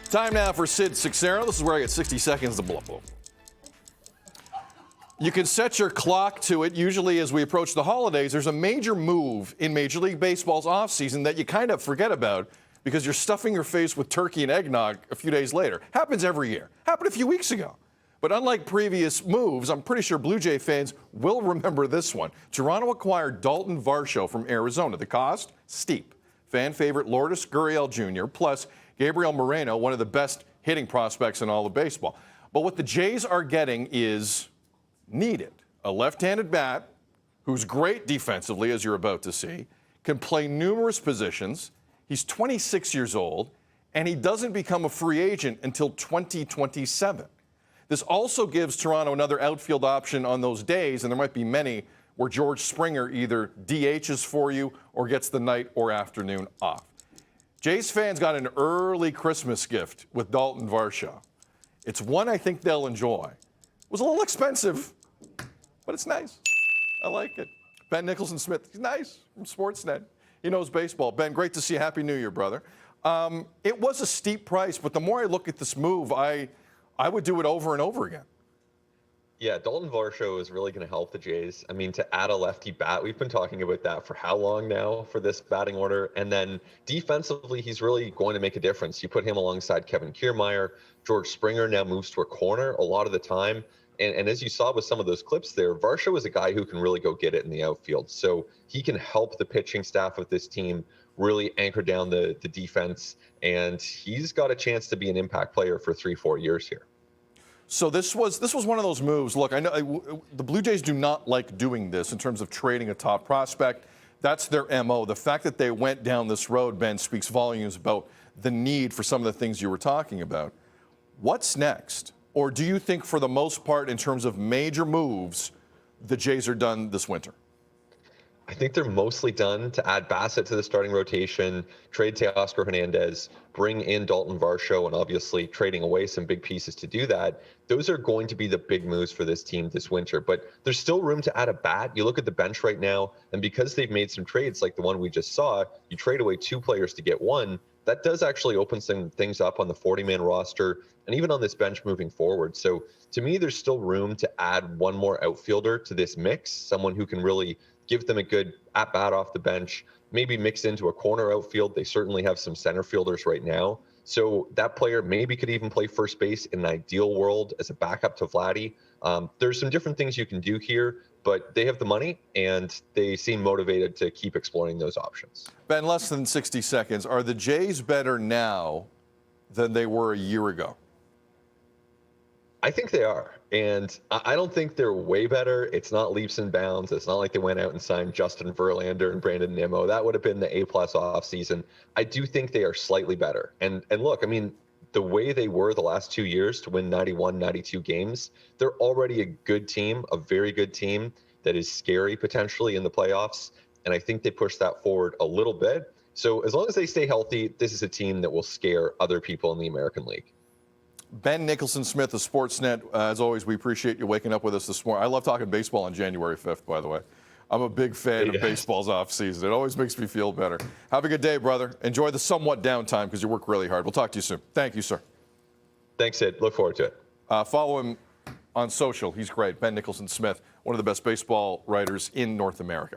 Time now for Sid Sixero. This is where I get 60 seconds to blow. You can set your clock to it. Usually as we approach the holidays, there's a major move in Major League Baseball's offseason that you kind of forget about because you're stuffing your face with turkey and eggnog a few days later. Happens every year. Happened a few weeks ago. But unlike previous moves, I'm pretty sure Blue Jay fans will remember this one. Toronto acquired Daulton Varsho from Arizona. The cost? Steep. Fan favorite Lourdes Gurriel Jr. plus Gabriel Moreno, one of the best hitting prospects in all of baseball. But what the Jays are getting is needed. A left-handed bat who's great defensively, as you're about to see, can play numerous positions. He's 26 years old, and he doesn't become a free agent until 2027. This also gives Toronto another outfield option on those days, and there might be many, where George Springer either DHs for you or gets the night or afternoon off. Jays fans got an early Christmas gift with Daulton Varsho. It's one I think they'll enjoy. It was a little expensive, but it's nice. I like it. Ben Nicholson-Smith, he's nice from Sportsnet. He knows baseball. Ben, great to see you. Happy New Year, brother. It was a steep price, but the more I look at this move, I would do it over and over again. Yeah, Daulton Varsho is really going to help the Jays. I mean, to add a lefty bat, we've been talking about that for how long now for this batting order? And then defensively, he's really going to make a difference. You put him alongside Kevin Kiermaier. George Springer now moves to a corner a lot of the time. And as you saw with some of those clips there, Varsho is a guy who can really go get it in the outfield. So he can help the pitching staff of this team really anchor down the defense. And he's got a chance to be an impact player for 3-4 years here. So this was one of those moves. Look, I know the Blue Jays do not like doing this in terms of trading a top prospect. That's their MO. The fact that they went down this road, Ben, speaks volumes about the need for some of the things you were talking about. What's next? Or do you think for the most part, in terms of major moves, the Jays are done this winter? I think they're mostly done to add Bassett to the starting rotation, trade Teoscar Hernandez, bring in Daulton Varsho, and obviously trading away some big pieces to do that. Those are going to be the big moves for this team this winter. But there's still room to add a bat. You look at the bench right now, and because they've made some trades like the one we just saw, you trade away 2 players to get 1. That does actually open some things up on the 40-man roster and even on this bench moving forward. So to me, there's still room to add one more outfielder to this mix, someone who can really give them a good at-bat off the bench, maybe mix into a corner outfield. They certainly have some center fielders right now. So that player maybe could even play first base in an ideal world as a backup to Vladdy. There's some different things you can do here, but they have the money and they seem motivated to keep exploring those options. Ben, less than 60 seconds. Are the Jays better now than they were a year ago? I think they are. And I don't think they're way better. It's not leaps and bounds. It's not like they went out and signed Justin Verlander and Brandon Nimmo. That would have been the A-plus offseason. I do think they are slightly better. And look, I mean, the way they were the last 2 years to win 91, 92 games, they're already a good team, a very good team that is scary potentially in the playoffs. And I think they push that forward a little bit. So as long as they stay healthy, this is a team that will scare other people in the American League. Ben Nicholson-Smith of Sportsnet, as always, we appreciate you waking up with us this morning. I love talking baseball on January 5th, by the way. I'm a big fan of baseball's offseason. It always makes me feel better. Have a good day, brother. Enjoy the somewhat downtime because you work really hard. We'll talk to you soon. Thank you, sir. Thanks, Sid. Look forward to it. Follow him on social. He's great. Ben Nicholson-Smith, one of the best baseball writers in North America.